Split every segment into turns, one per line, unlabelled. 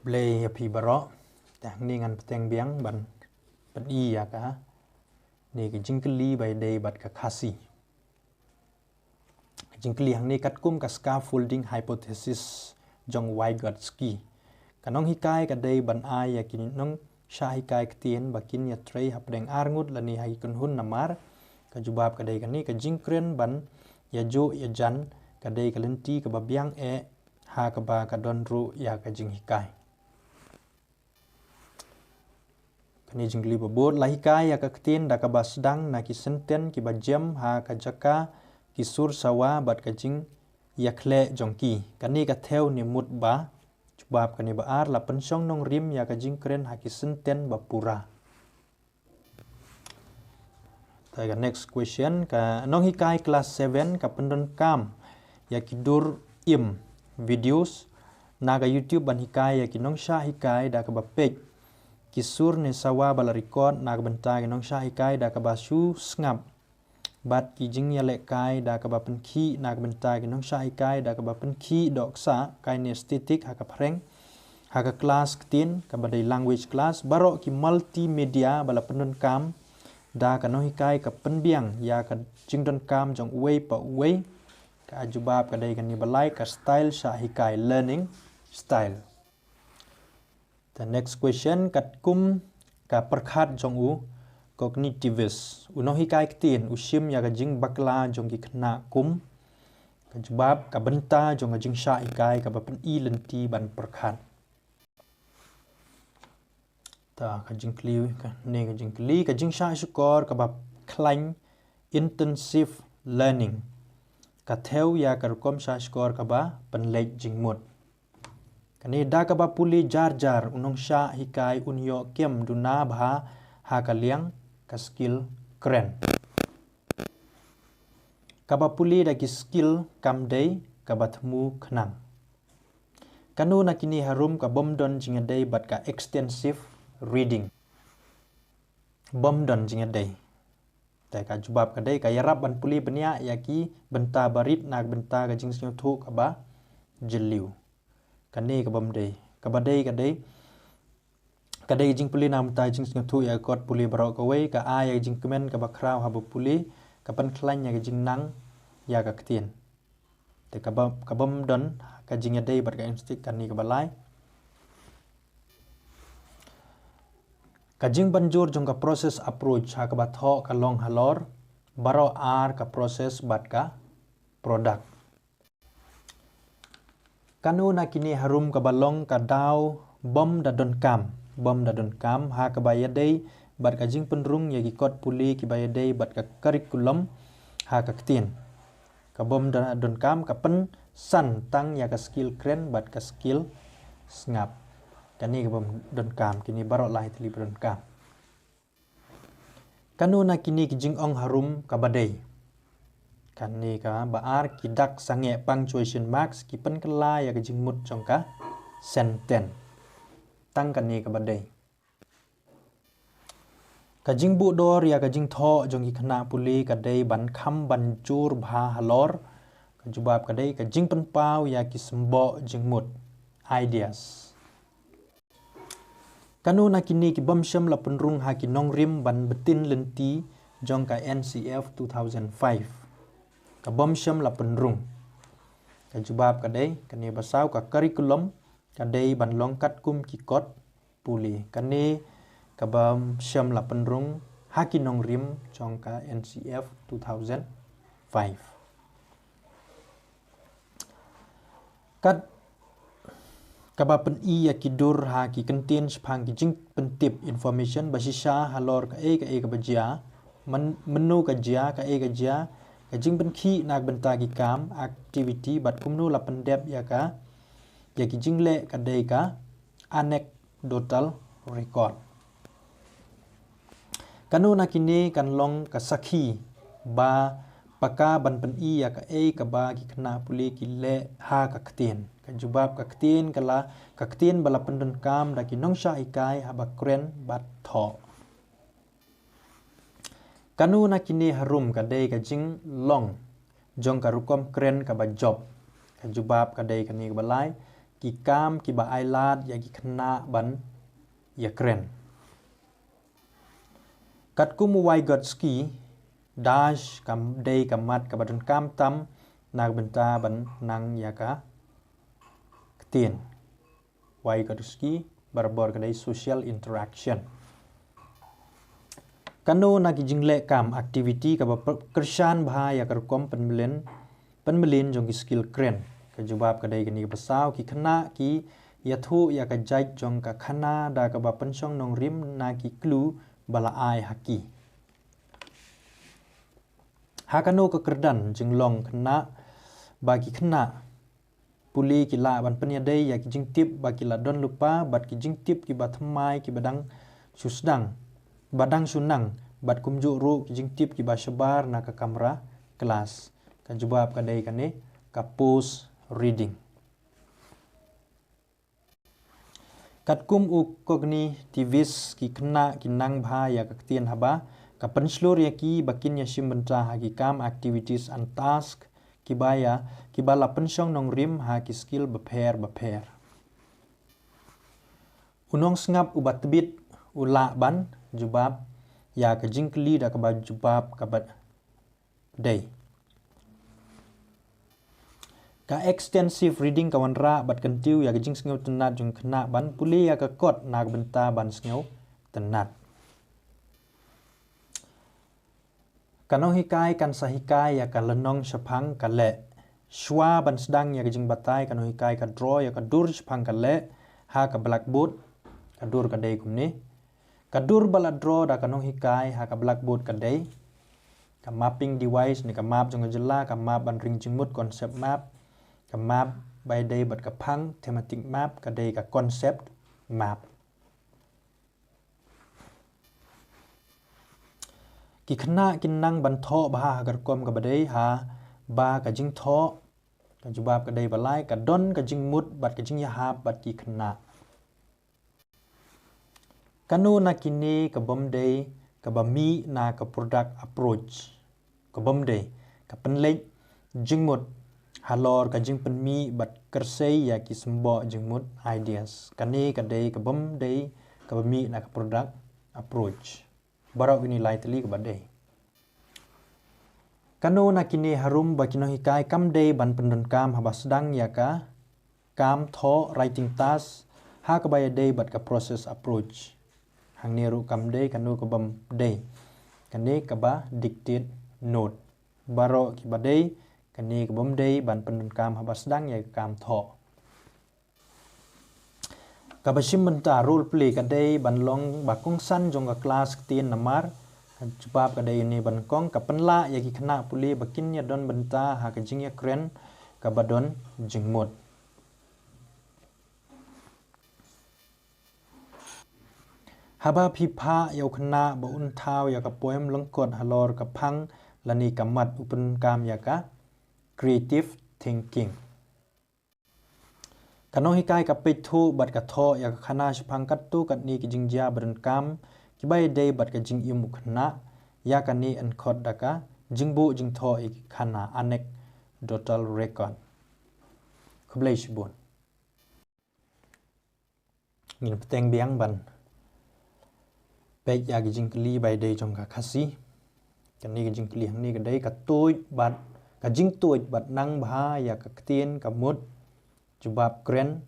Blay api baro tang ni ngan peteng biang ban i ya ka ni ke jingkeli by day bat ka khasi jingkeli hang ni kat kum ka scaffolding hypothesis jong Vygotsky kanong hikai ka day ban ai ya kin nong sha hikai ktien bakin ya trei hapdeng arngut lani hai kun hun namar ka jubab ka day ka ni ka jingkren ban ya jo ya jan ka day ka lenti ka babiang ha ka ba ka don ru ya ka jing hikai kani jingli babot lahikai ya ka ktien da ka ba sedang na ki senten ki ba jam ha ka jaka ki sur sawa bat ka jing ya khle jongki kani ka theo ni mut ba jubab kani ba ar la pensong nong rim ya ka jingkren ha ki senten ba pura. Taga next question ka nong hikai class 7 ka pendon kam ya ki dur im videos naga YouTube ban hikai ya ki nong sha hikai da ka ba page kisur ne sawa bala record naga benta ki nong sha hikai da ka ba shu snap bat ki jing ya le kai da ka ba pen khi naga benta ki nong sha hikai da ka ba pen khi dok sa kai ne static ha ka phreng ha ka class tin ka ba dei language class baro ki multimedia bala pendon kam da ka nong hikai ka pen biang ya ka jing don kam jong way pa way ka jubab ka dei ka ni balai ka style sha hikai learning style. The next question kat kum ka perkhat jong u cognitivist uno hikai ktin usim ya ka jing bakla jong ki khna kum ka jubab ka benta jong ka jing sha hikai ka ba pen i lenti ban perkhat ta ka jing kli ka ne ka jing kli ka jing sha skor ka ba klang intensive learning ka theo ya ka kom sha skor ka ba pen lek jing mut kani da ka ba puli jar jar unong sha hikai unyo kem duna bha ha ka liang ka skill kren ka ba puli da ki skill kam dei ka ba thmu khnang kanu na kini harum ka bomdon jinga dei bat ka extensive reading bomdon jinga dei ta ka jubab ka dei ka yarap ban puli benya ya ki benta barit nak benta ka jing snyo thu ka ba jiliu kani ka bam dei ka ba dei ka dei jing puli nam ta jing snyo thu ya kot puli baro ka wei ka a ya jing kemen ka ba kraw ha bu puli ka pan klan ya jing nang ya ka ktien te ka bam don ka jing ya dei bat ka instik kani ka balai ka jing banjur jong ka process approach ha ka ba tho ka long halor baro ar ka process bat ka product kanu na kini harum ka balong ka daw bom da don kam ha ka ba yadei bat ka jing penrung ya ki kot puli ki ba yadei bat ka curriculum ha ka ktien ka bom da don kam ka pen san tang ya ka skill kren bat ka skill snap kani ka bom don kam kini baro lai tli don kam kanu na kini ki jing ong harum ka badei kani ka baar ki dak sange punctuation marks ki pen kala ya ka jing mut jong ka sentence tang kani ka badei ka jing bu dor ya ka jing tho jong ki khna puli ka dei ban kham ban jur bha halor ka jubab ka dei ka jing pen pau ya ki sembo jing mut ideas kanu na kini ki bom sham la penrung ha ki nong rim ban betin lenti jong ka NCF 2005 ka bom sham la penrung ka jubab ka dei kani basau ka curriculum ka dei ban long kat kum ki kot puli kani ka bom sham la penrung ha ki nong rim jong ka NCF 2005 kat kaba pen i ya ki dur ha ki kentin spang ki jing pentip information basisha halor ka ka bajia menu ka jia ka jia ka jing ben khi nak benta ki kam activity bat kumnu la pendep ya ki jing le ka dei ka anecdotal record kanu na kini kan long ka sakhi ba paka ban pen i ya ka ba ki khna puli ki le ha ka ktien ka jubab ka ktien kala ka ktien bala pendon kam da ki nong sha ikai ha ba kren bat tho kanu na kini harum ka dei ka jing long jong ka rukom kren ka ba job ka jubab ka dei ka ni balai ki kam ki ba ailat ya ki khna ban ya kren kat kum wai gotski dash kam day kamat ka badun kam tam nag benta ban nang ya ka ktien wai gotski barbor kadai social interaction kanu nagi jingle kam activity ka kersan bha ya kar kom penmelin jong ki skill kren ka jawab kadai kini pasau ki khana ki yathu ya ka jai jong ka khana da ka ba pensong nong rim na ki clue bala ai haki hakano ka kerdan jinglong khana bagi khana puli ki la ban penya dei ya ki jingtip bagi la don lupa bat ki jingtip ki batmai ki badang susdang badang sunang bat kumju ru ki jingtip ki ba shabar na ka kamera kelas ka jawab ka dei kane ka post reading katkum u cognitivis ki khna ki nang bha ya ka tien haba ka penslur ya ki bakin ya simbenta hagi kam activities and task ki baya ki bala pensong nong rim ha ki skill beper unong sngap ubat tebit ula ban jubab ya ka jingkli da ka ba jubab ka bat day ka extensive reading ka wanra bat kentiu ya ka jing sngau tenat jung khna ban puli ya ka kot nag benta ban sngau tenat kano hikai kan sahikai ya ka lenong shapang ka le shwa ban sedang ya ka jing batai kano hikai ka draw ya ka dur shapang ka le ha ka blackboard ka dur ka dei kumni ka dur bala draw da kano hikai ha ka blackboard ka dei ka mapping device ni ka map jong jela ka map ban ring jingmut concept map ka map by day bat ka phang thematic map ka dei ka concept map ki khna kinang ban tho ba agar kom ka badai ha ba ka jing tho ka jubab ka dei balai ka don ka jing mut bat ka jing ya ha bat ki khna kanu na kini ka bom dei ka ba mi na ka product approach ka bom dei ka penlek jing mut halor ka jing pen mi bat kersei ya ki sembo jing mut ideas kani ka dei ka bom dei ka ba mi na ka product approach barok ini lightly ke badai kanu na kini harum ba kino hikai kam dei ban pendon kam haba sedang ya ka kam tho writing task ha ka baya dei bat ka process approach hang ni ru kam dei kanu ka bam dei kani ka ba dictate note barok ki badai kani ka bam dei ban pendon kam haba sedang ya kam tho kabasim benta role play kadai ban long bakong san jong ka class tien namar jubab kadai ini ban kong ka penla ya ki khna puli bakin ya don benta ha ka jing ya kren ka badon jingmut haba phipha ya khna ba un thau ya ka poem longkot halor ka phang lani kamat upen kam ya ka creative thinking kano hikai ka pethu bat ka tho ya khana shphang kat tu kat ni ki jingjia bran kam ki bai dei bat ka jing imu khna ya ka ni an khot da ka jingbu jing tho ik khana anek total record khublai shibun ngin peteng biang ban pe ya ki jing kli bai dei jong ka khasi kan ni ki jing kli hang ni ka dei ka toy bat ka jing toy bat nang bha ya ka tien ka mut jubab kren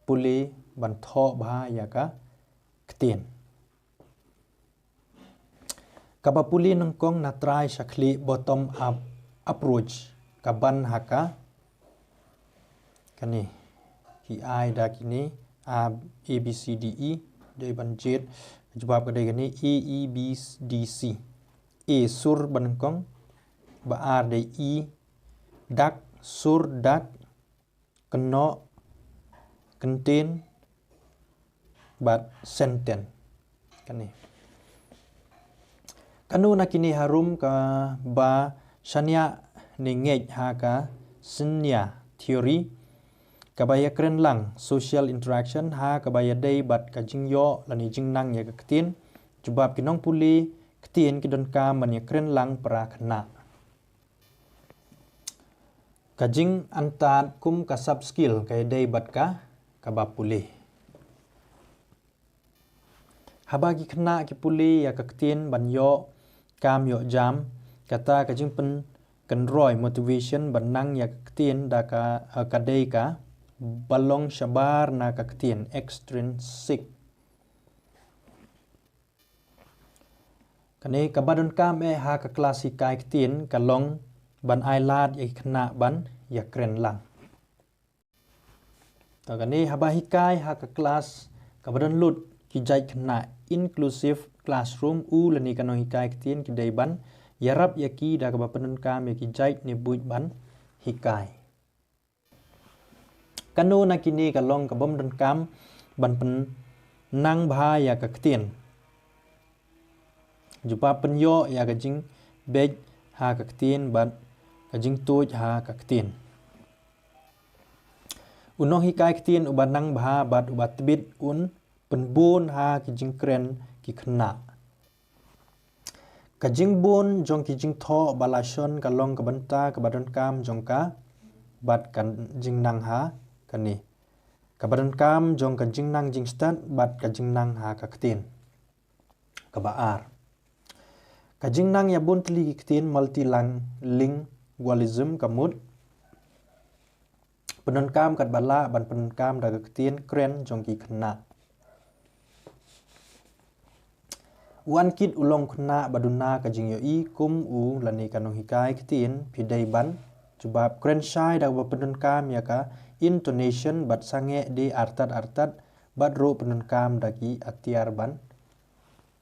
puli ban tho bha ya ka ktien kaba puli nongkong na try shakli bottom up approach kaban haka kani ki ai da kini a b c d e de ban jet jubab ka de kani e b d c e sur ban kong ba r de e dak sur dak keno contain but sentence kani kanu na kini harum ka ba shanya ni ngej ha ka sinya theory ka ba ya kren lang social interaction ha ka ba ya dei bat ka jingyo lani jingnang ya ka ktin jubab kinong puli ktin ki don ka man ya kren lang pra khna kajing antat kum ka sub skill kay day bat ka kabapulih. Habagi kena ki puli ya kaktin ban yo kam yo jam kata ka jing pen kenroi motivation ban nang ya kaktin da ka kadai ka balong shabar na kaktin extrinsic. Kani kabadon kam ha ka klasi kai kaktin kalong ban ailat ya kena ban ya kren lang. Ta kani habahi kai ha ka kelas kabadon lut ki jai kena inclusive classroom u lani kanong hikai kaktin ki dai ban yarap yaki da ka bapanon kam ya ki jai ni buit ban hikai. Kanu na kini kalong kabom don kam ban pen nang bha ya kaktin. Jupa penyo ya kajing bej ha kaktin ban kajing tuj ha kaktin. Unong hikai kaktin ubat nang bha bat ubat tebit un penbun ha kijing kren ki kena. Kajing bun jong kijing tho balason kalong kabanta kabadon kam jong ka bat kan jing nang ha kani. Kabadon kam jong kajing nang jing stat bat kajing nang ha kaktin. Kabaar. Kajing nang ya bun teli kaktin multilingualism kamut. Penon kam kat bala ban penon kam da kaktin kren jong ki kena. Wan kit ulong kena baduna kajing yo I kum u lani kanong hikai kaktin pidai ban jubab kren syai da penon kam ya ka intonation bat sange di artat bat ro penon kam daki atiar ban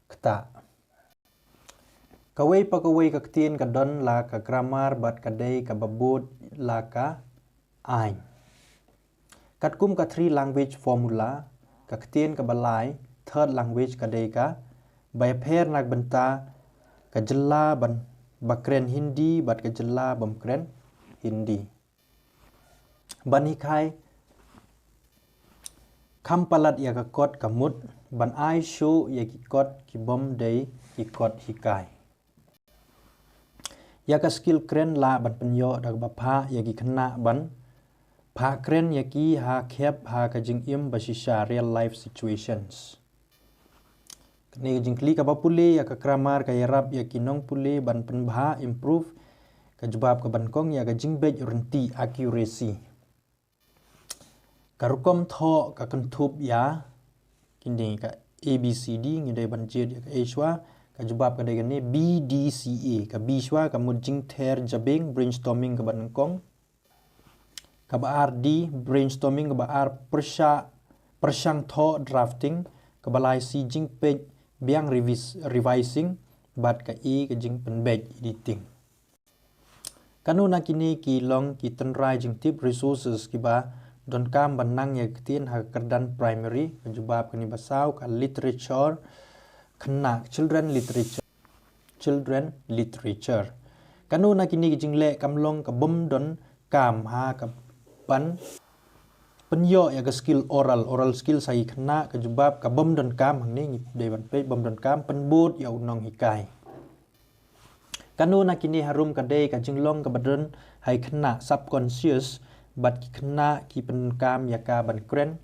keta. Kawai pakawai kaktin kadon la ka grammar bat kadai ka babut la ka ain. Katkum ka 3 language formula kaktin ka balai third language kadai ka bayapher nak benta ka jela ban bakren Hindi bat ka jela bamkren Hindi. Ban hikai kampalat ya ka kot kamut ban ai show ya ki kot ki bom dei ki kot hikai. Ya ka skill kren la ban penyo da bapha ya ki kena ban pha kren ya ki ha khep ha ka jing im basisha real life situations. Kani jing kli ka bapule ya ka grammar ka yarap ya ki nong pule ban penbha improve ka jubab ka ban kong ya ka jing bej renti accuracy. Karukom tho ka kentup ya kini ka ABCD ngidai ban jid ya ka Aishwa ka jubab ka degani BDCA ka biswa ka mujing ther jabing brainstorming ka ban kong ka baar di brainstorming ka baar persang tho drafting ka balai si jing page biang revising bat ka ka jing penbej editing. Kanu na kini ki long ki tenrai jing tip resources ki ba don kam banang ya ketin ha kerdan primary ka jubab kani basau ka literature kena children literature. Kanu na kini ki jing le kamlong ka bom don kam ha ka ban penyo ya ka skill oral skill sai kena ka jubab ka bom don kam hang ni de ban pe bom don kam penbut ya unong hikai. Kanu na kini harum ka dei ka jinglong ka badon hai kena subconscious bat ki kena ki pen kam ya ka ban kren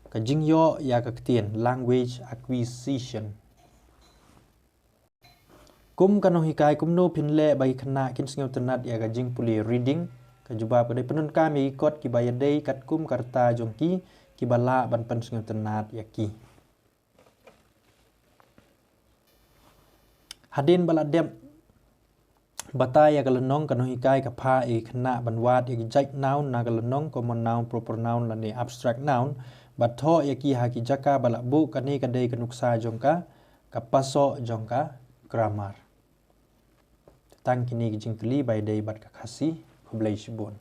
ka jingyo ya ka ketien language acquisition. Kum kanu hikai kum no pinle bagi kena kin singau tenat ya ka jing puli reading ka jubab ka dei penun kam ya ikot ki bayadei kat kum karta jongki ki bala ban pen singau tenat ya ki. Hadin bala dep bataya kalenong kanu hikai ka pha kena banwat ya jai noun na kalenong common noun proper noun lani abstract noun batho ya ki ha ki jaka bala bu kani kadai kanuksa jongka ka paso jongka grammar. Tang kini jingkli by day bat ka khasi khublai shibun.